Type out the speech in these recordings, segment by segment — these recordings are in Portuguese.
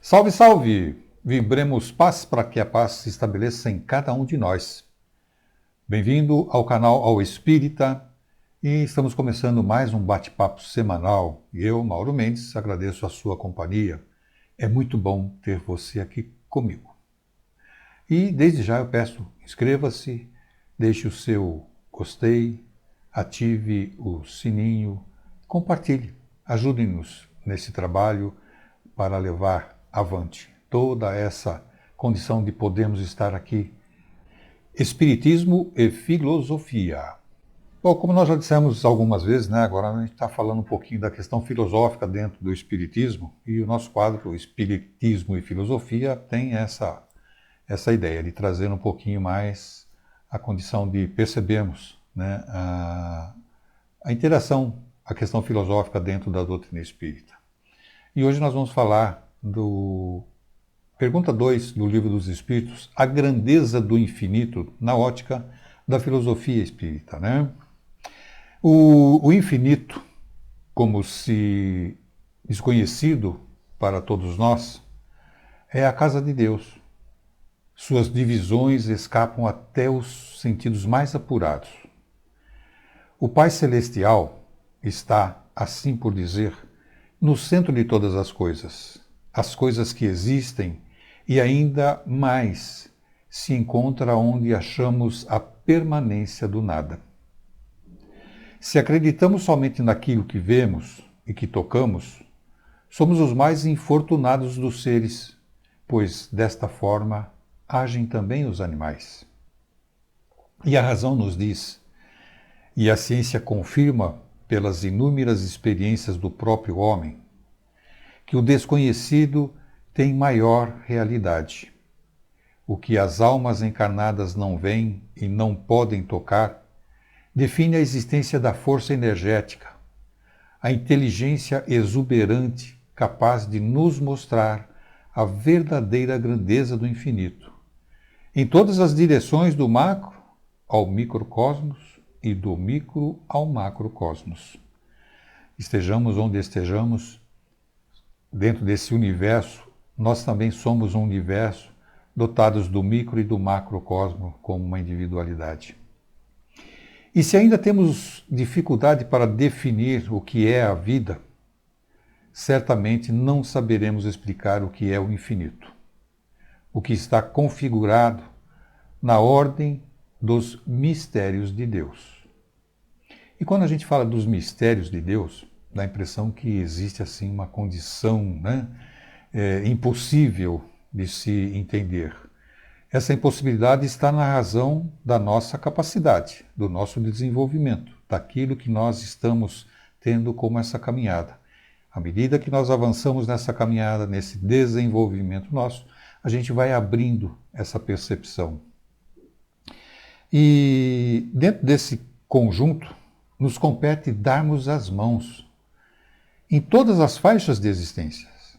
Salve, salve! Vibremos paz para que a paz se estabeleça em cada um de nós. Bem-vindo ao canal Ao Espírita e estamos começando mais um bate-papo semanal. E eu, Mauro Mendes, agradeço a sua companhia. É muito bom ter você aqui comigo. E desde já eu peço, inscreva-se, deixe o seu gostei, ative o sininho, compartilhe, ajude-nos nesse trabalho para levar avante toda essa condição de podermos estar aqui. Espiritismo e filosofia. Bom, como nós já dissemos algumas vezes, agora a gente está falando um pouquinho da questão filosófica dentro do Espiritismo, e o nosso quadro Espiritismo e Filosofia tem essa ideia de trazer um pouquinho mais a condição de percebermos a interação, a questão filosófica dentro da doutrina espírita. E hoje nós vamos falar do pergunta 2 do Livro dos Espíritos, a grandeza do infinito na ótica da filosofia espírita. O infinito, como se desconhecido para todos nós, é a casa de Deus. Suas divisões escapam até os sentidos mais apurados. O Pai Celestial está, assim por dizer, no centro de todas as coisas que existem e ainda mais se encontra onde achamos a permanência do nada. Se acreditamos somente naquilo que vemos e que tocamos, somos os mais infortunados dos seres, pois desta forma agem também os animais. E a razão nos diz, e a ciência confirma pelas inúmeras experiências do próprio homem, que o desconhecido tem maior realidade. O que as almas encarnadas não veem e não podem tocar, define a existência da força energética, a inteligência exuberante capaz de nos mostrar a verdadeira grandeza do infinito, em todas as direções do macro ao microcosmos e do micro ao macrocosmos. Estejamos onde estejamos, dentro desse universo, nós também somos um universo dotados do micro e do macrocosmo como uma individualidade. E se ainda temos dificuldade para definir o que é a vida, certamente não saberemos explicar o que é o infinito, o que está configurado na ordem dos mistérios de Deus. E quando a gente fala dos mistérios de Deus, dá a impressão que existe assim uma condição impossível de se entender. Essa impossibilidade está na razão da nossa capacidade, do nosso desenvolvimento, daquilo que nós estamos tendo como essa caminhada. À medida que nós avançamos nessa caminhada, nesse desenvolvimento nosso, a gente vai abrindo essa percepção. E dentro desse conjunto, nos compete darmos as mãos em todas as faixas de existências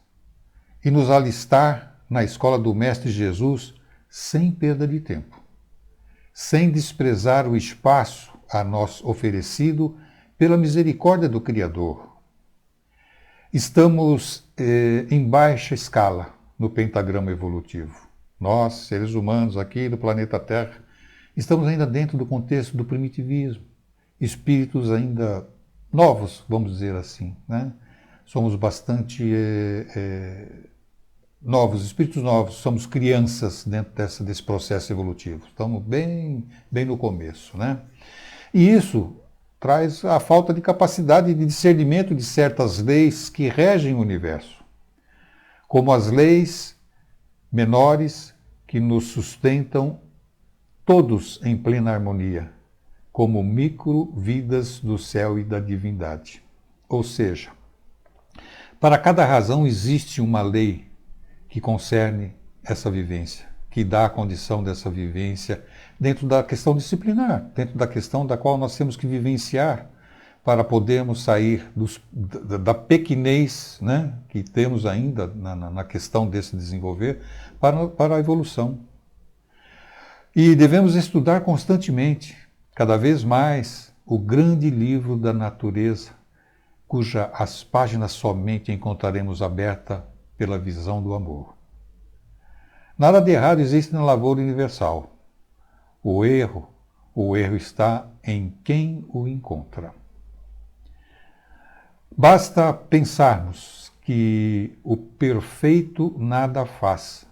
e nos alistar na escola do Mestre Jesus sem perda de tempo, sem desprezar o espaço a nós oferecido pela misericórdia do Criador. Estamos em baixa escala no pentagrama evolutivo. Nós, seres humanos aqui do planeta Terra, estamos ainda dentro do contexto do primitivismo, espíritos ainda novos, vamos dizer assim. Somos bastante novos, espíritos novos, somos crianças dentro desse processo evolutivo. Estamos bem no começo. E isso traz a falta de capacidade de discernimento de certas leis que regem o universo, como as leis menores que nos sustentam todos em plena harmonia, como micro-vidas do céu e da divindade. Ou seja, para cada razão existe uma lei que concerne essa vivência, que dá a condição dessa vivência dentro da questão disciplinar, dentro da questão da qual nós temos que vivenciar para podermos sair da pequenez que temos ainda na questão desse desenvolver para a evolução. E devemos estudar constantemente, cada vez mais, o grande livro da natureza, cuja as páginas somente encontraremos aberta pela visão do amor. Nada de errado existe na lavoura universal. O erro está em quem o encontra. Basta pensarmos que o perfeito nada faz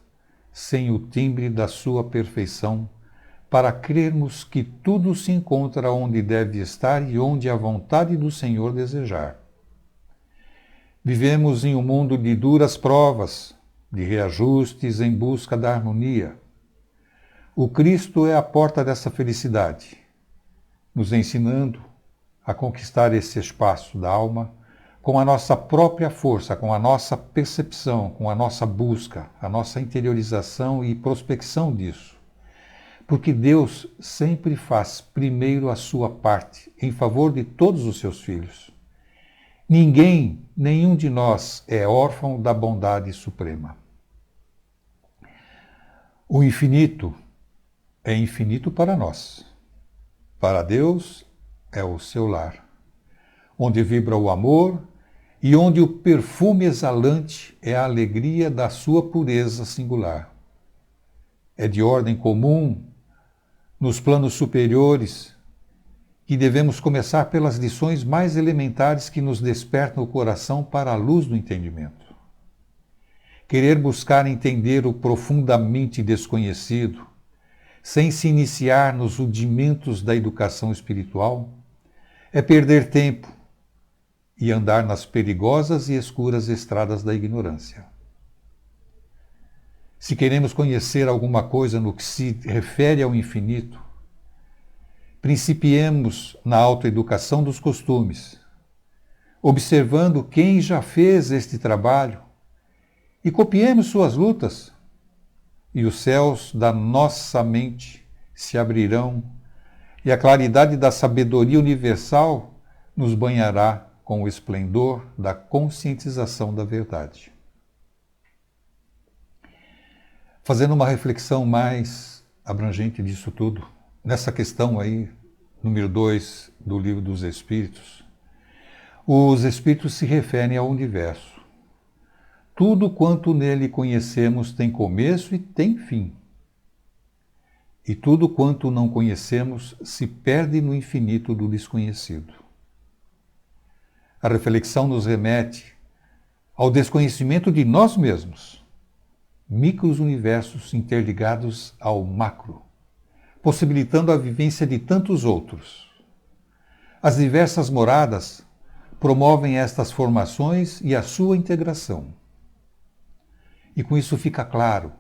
sem o timbre da sua perfeição, para crermos que tudo se encontra onde deve estar e onde a vontade do Senhor desejar. Vivemos em um mundo de duras provas, de reajustes em busca da harmonia. O Cristo é a porta dessa felicidade, nos ensinando a conquistar esse espaço da alma com a nossa própria força, com a nossa percepção, com a nossa busca, a nossa interiorização e prospecção disso. Porque Deus sempre faz primeiro a sua parte em favor de todos os seus filhos. Ninguém, nenhum de nós é órfão da bondade suprema. O infinito é infinito para nós. Para Deus é o seu lar, onde vibra o amor e onde o perfume exalante é a alegria da sua pureza singular. É de ordem comum, nos planos superiores, que devemos começar pelas lições mais elementares que nos despertam o coração para a luz do entendimento. Querer buscar entender o profundamente desconhecido, sem se iniciar nos rudimentos da educação espiritual, é perder tempo e andar nas perigosas e escuras estradas da ignorância. Se queremos conhecer alguma coisa no que se refere ao infinito, principiemos na autoeducação dos costumes, observando quem já fez este trabalho e copiemos suas lutas, e os céus da nossa mente se abrirão e a claridade da sabedoria universal nos banhará com o esplendor da conscientização da verdade. Fazendo uma reflexão mais abrangente disso tudo, nessa questão aí, número 2 do Livro dos Espíritos, os Espíritos se referem ao universo. Tudo quanto nele conhecemos tem começo e tem fim. E tudo quanto não conhecemos se perde no infinito do desconhecido. A reflexão nos remete ao desconhecimento de nós mesmos, micro-universos interligados ao macro, possibilitando a vivência de tantos outros. As diversas moradas promovem estas formações e a sua integração. E com isso fica claro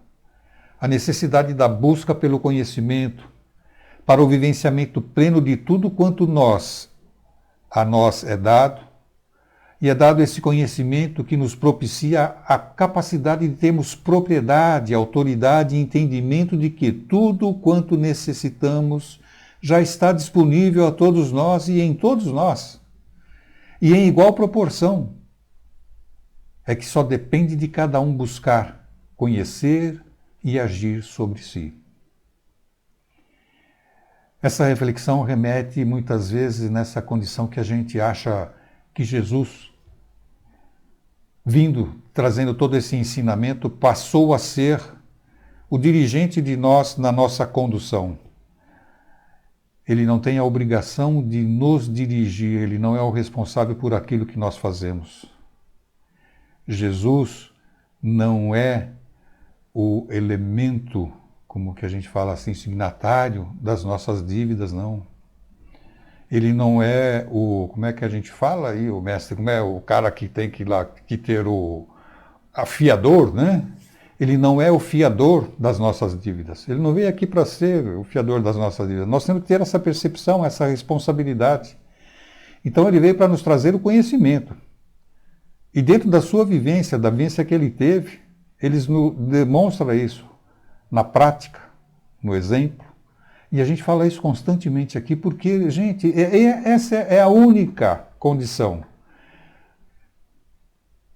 a necessidade da busca pelo conhecimento, para o vivenciamento pleno de tudo quanto a nós é dado, e é dado esse conhecimento que nos propicia a capacidade de termos propriedade, autoridade e entendimento de que tudo quanto necessitamos já está disponível a todos nós e em todos nós, e em igual proporção. É que só depende de cada um buscar, conhecer e agir sobre si. Essa reflexão remete muitas vezes nessa condição que a gente acha que Jesus, vindo, trazendo todo esse ensinamento, passou a ser o dirigente de nós na nossa condução. Ele não tem a obrigação de nos dirigir, ele não é o responsável por aquilo que nós fazemos. Jesus não é o elemento, como que a gente fala assim, signatário das nossas dívidas, não. Ele não é o, como é que a gente fala aí, o mestre, como é o cara que tem que ter o afiador, né? Ele não é o fiador das nossas dívidas. Ele não veio aqui para ser o fiador das nossas dívidas. Nós temos que ter essa percepção, essa responsabilidade. Então ele veio para nos trazer o conhecimento. E dentro da sua vivência, da vivência que ele teve, eles nos demonstram isso na prática, no exemplo. E a gente fala isso constantemente aqui porque, gente, essa é a única condição.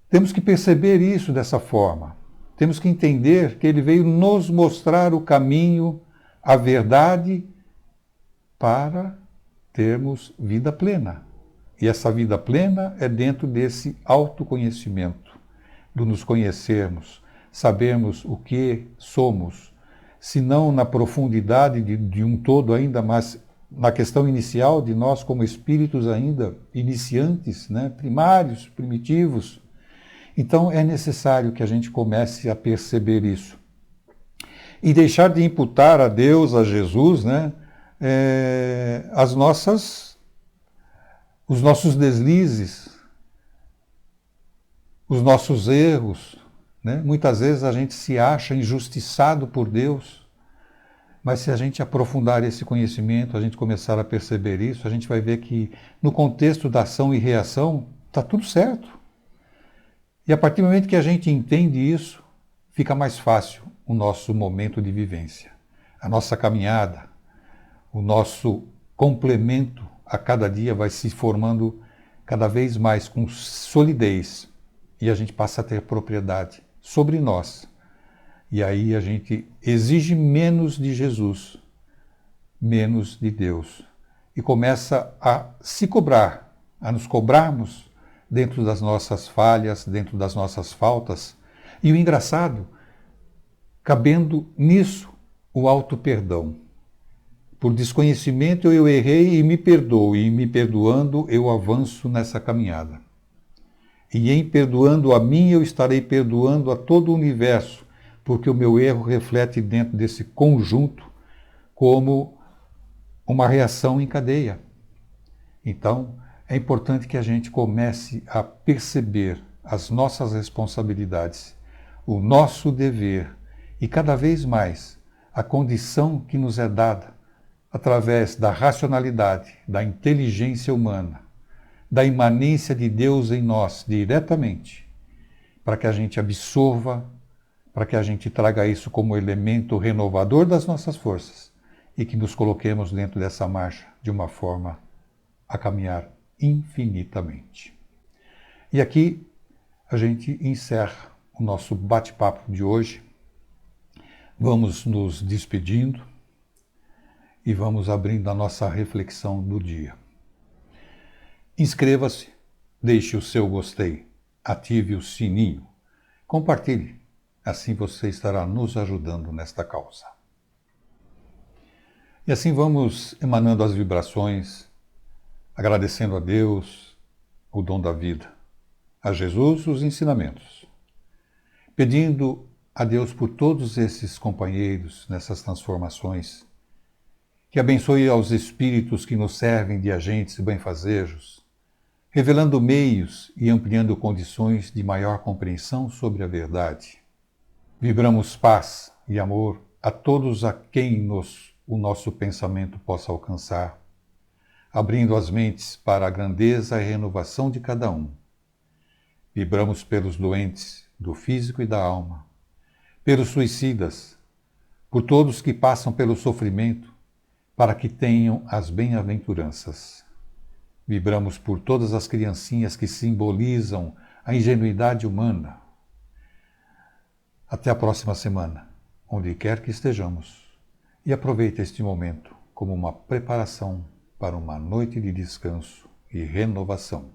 Temos que perceber isso dessa forma. Temos que entender que ele veio nos mostrar o caminho, a verdade, para termos vida plena. E essa vida plena é dentro desse autoconhecimento, do nos conhecermos, sabermos o que somos, se não na profundidade de um todo ainda, mas na questão inicial de nós como espíritos ainda iniciantes, né, primários, primitivos. Então é necessário que a gente comece a perceber isso. E deixar de imputar a Deus, a Jesus, né, os nossos deslizes, os nossos erros. Né? Muitas vezes a gente se acha injustiçado por Deus, mas se a gente aprofundar esse conhecimento, a gente começar a perceber isso, a gente vai ver que no contexto da ação e reação está tudo certo. E a partir do momento que a gente entende isso, fica mais fácil o nosso momento de vivência, a nossa caminhada, o nosso complemento a cada dia vai se formando cada vez mais com solidez e a gente passa a ter propriedade sobre nós. E aí a gente exige menos de Jesus, menos de Deus e começa a se cobrar, a nos cobrarmos dentro das nossas falhas, dentro das nossas faltas. E o engraçado, cabendo nisso o auto-perdão. Por desconhecimento eu errei e me perdoo, e me perdoando eu avanço nessa caminhada. E em perdoando a mim eu estarei perdoando a todo o universo, porque o meu erro reflete dentro desse conjunto como uma reação em cadeia. Então, é importante que a gente comece a perceber as nossas responsabilidades, o nosso dever e cada vez mais a condição que nos é dada através da racionalidade, da inteligência humana, da imanência de Deus em nós diretamente, para que a gente absorva, para que a gente traga isso como elemento renovador das nossas forças e que nos coloquemos dentro dessa marcha de uma forma a caminhar infinitamente. E aqui a gente encerra o nosso bate-papo de hoje. Vamos nos despedindo e vamos abrindo a nossa reflexão do dia. Inscreva-se, deixe o seu gostei, ative o sininho, compartilhe, assim você estará nos ajudando nesta causa. E assim vamos emanando as vibrações, agradecendo a Deus o dom da vida, a Jesus os ensinamentos, pedindo a Deus por todos esses companheiros nessas transformações, que abençoe aos espíritos que nos servem de agentes benfazejos, revelando meios e ampliando condições de maior compreensão sobre a verdade. Vibramos paz e amor a todos a quem o nosso pensamento possa alcançar, abrindo as mentes para a grandeza e renovação de cada um. Vibramos pelos doentes do físico e da alma, pelos suicidas, por todos que passam pelo sofrimento, para que tenham as bem-aventuranças. Vibramos por todas as criancinhas que simbolizam a ingenuidade humana. Até a próxima semana, onde quer que estejamos, e aproveite este momento como uma preparação para uma noite de descanso e renovação.